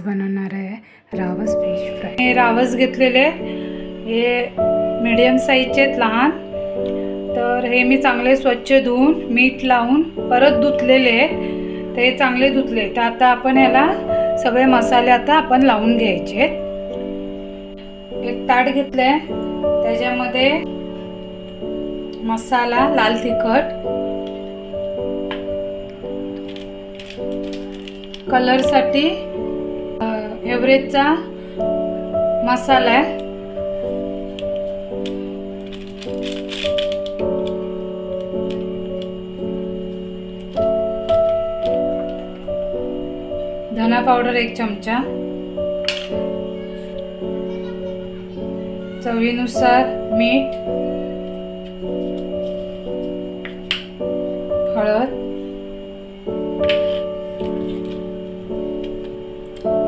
बनवणार आहे रावस fish fry. हे रावस घेतलेले, हे मीडियम साईजचे लहान, तर हे मी चांगले स्वच्छ धुवून मीठ लावून परत धुतलेले आहेत। ते चांगले धुतले, तर आता आपण याला सगळे मसाले आता आपण लावून घ्यायचे। एक ताट घेतलंय, त्याच्यामध्ये मसाला लाल तिखट, कलर साठी एव्हरेजचा मसाला आहे, धना पावडर 1 चमचा, चवीनुसार मीठ, हळद,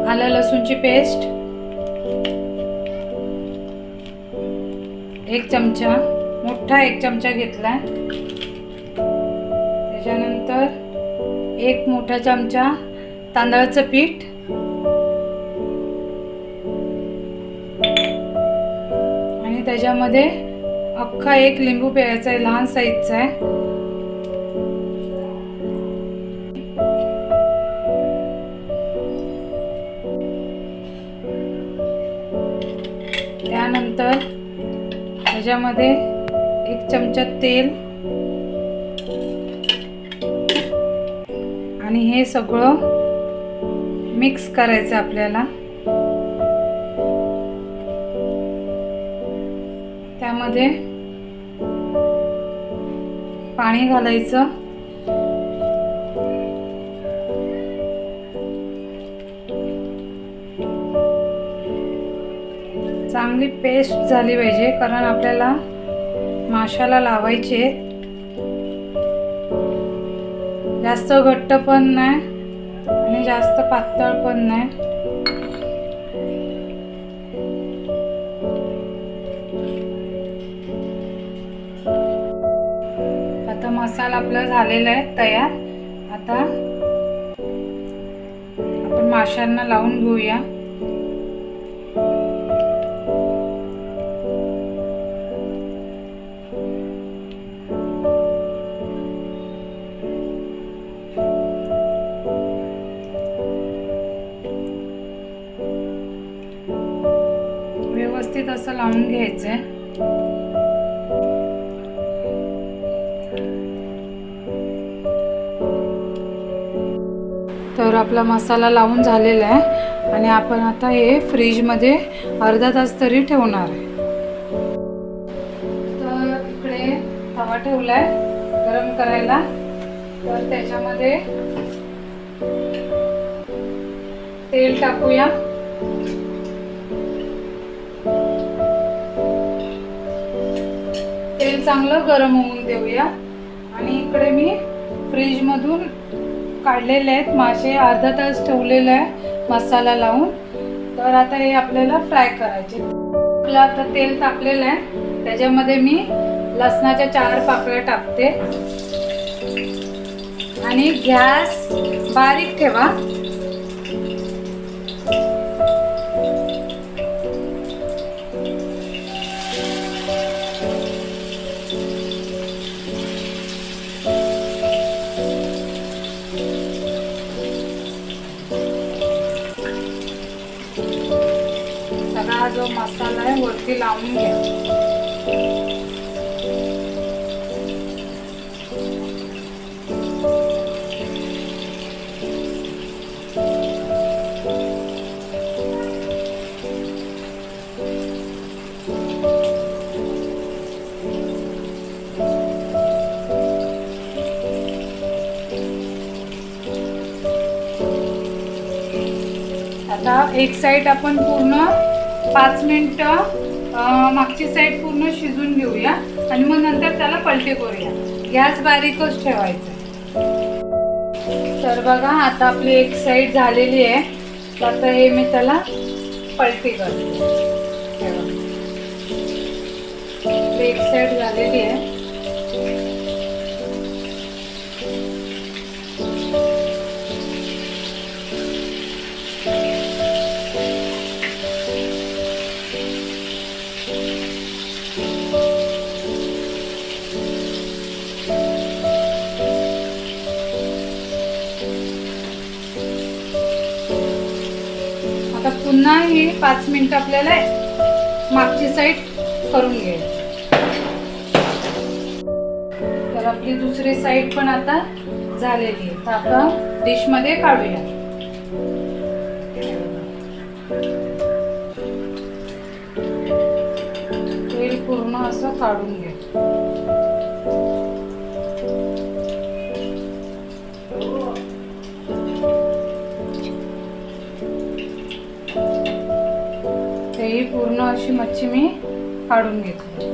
आलं लसूणची पेस्ट 1 चमचा, मोठा 1 चमचा घेतलाय। त्याच्यानंतर 1 मोठा चमचा तांदळाचं पीठ, आणि त्याच्यामध्ये अख्खा 1 लिंबू पिळायचा आहे, लहान साईजचा आहे। त्यानंतर त्याच्यामध्ये 1 चमचा तेल, आणि हे सगळं मिक्स करायचं आपल्याला। त्यामध्ये पाणी घालायचं, चांगली पेस्ट झाली पाहिजे, कारण आपल्याला माशाला लावायचे। जास्त घट्ट पण नाही आणि जास्त पातळ पण नाही। आता मसाला आपला झालेला आहे तयार। आता आपण माशांना लावून घेऊया। व्यवस्थित असं लावून घ्यायचंय। तर आपला मसाला लावून झालेला आहे, आणि आपण आता हे फ्रीज मध्ये अर्धा तास तरी ठेवणार आहे। तर इकडे तवा ठेवलाय गरम करायला, तर त्याच्यामध्ये तेल टाकूया। तेल चांगलं गरम होऊन देऊया, आणि इकडे मी फ्रीज मधून काढलेले आहेत मासे, अर्धा तास ठेवलेले आहे मसाला लावून। तर आता हे आपल्याला फ्राय करायचे। आपलं आता तेल तापलेलं आहे, त्याच्यामध्ये मी लसणाच्या 4 पाकळ्या टाकते, आणि गॅस बारीक ठेवा। सगळा जो मसाला आहे वरती लावून घ्या। आता एक साइड आपण पूर्ण 5 मिनिटं मागची साइड पूर्ण शिजून घेऊया, आणि मग नंतर त्याला पलटी करूया। गॅस बारीकच ठेवायचा। तर बघा आता आपली एक साइड झालेली आहे, तर आता हे मी त्याला पलटी करते। एक साइड झालेली आहे, आता पुन्हा ही 5 मिनिटं आपल्याला मागची साईड करून घ्यायची. तर आपली दुसरी साईड पण आता झालेली आहे. तर आपण डिशमध्ये काढूया. तेल पूर्ण असं काढून घ्या. तेही पूर्ण अशी मच्छी मी काढून घेतली.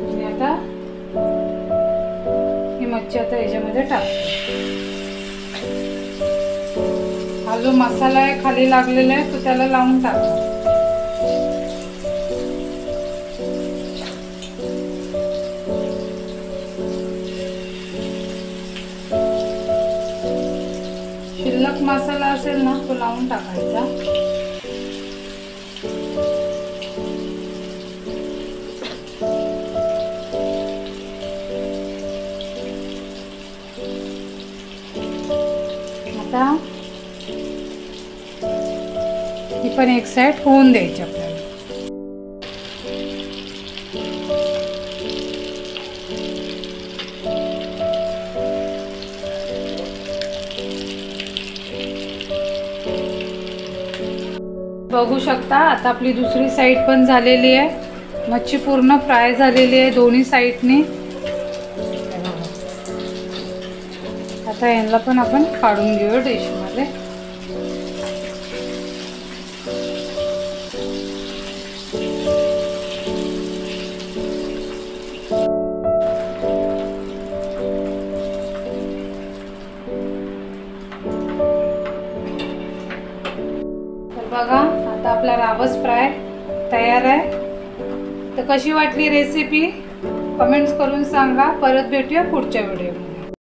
आणि आता ही मच्छी आता याच्यामध्ये टाकते. हा जो मसाला आहे खाली लागलेला आहे तो त्याला लावून टाका. शिल्लक मसाला असेल ना तो लावून टाकायचा. आता ही पण एक साईड होऊन द्यायची आपल्याला. बघू शकता आता आपली दुसरी साईड पण झालेली आहे. मच्छी पूर्ण फ्राय झालेली आहे दोन्ही साईडने. आता यांना पण आपण काढून घेऊ डिशमध्ये. तर बघा आता आपला रावस फ्राय तयार आहे. तर कशी वाटली रेसिपी कमेंट्स करून सांगा. परत भेटूया पुढच्या व्हिडिओमध्ये.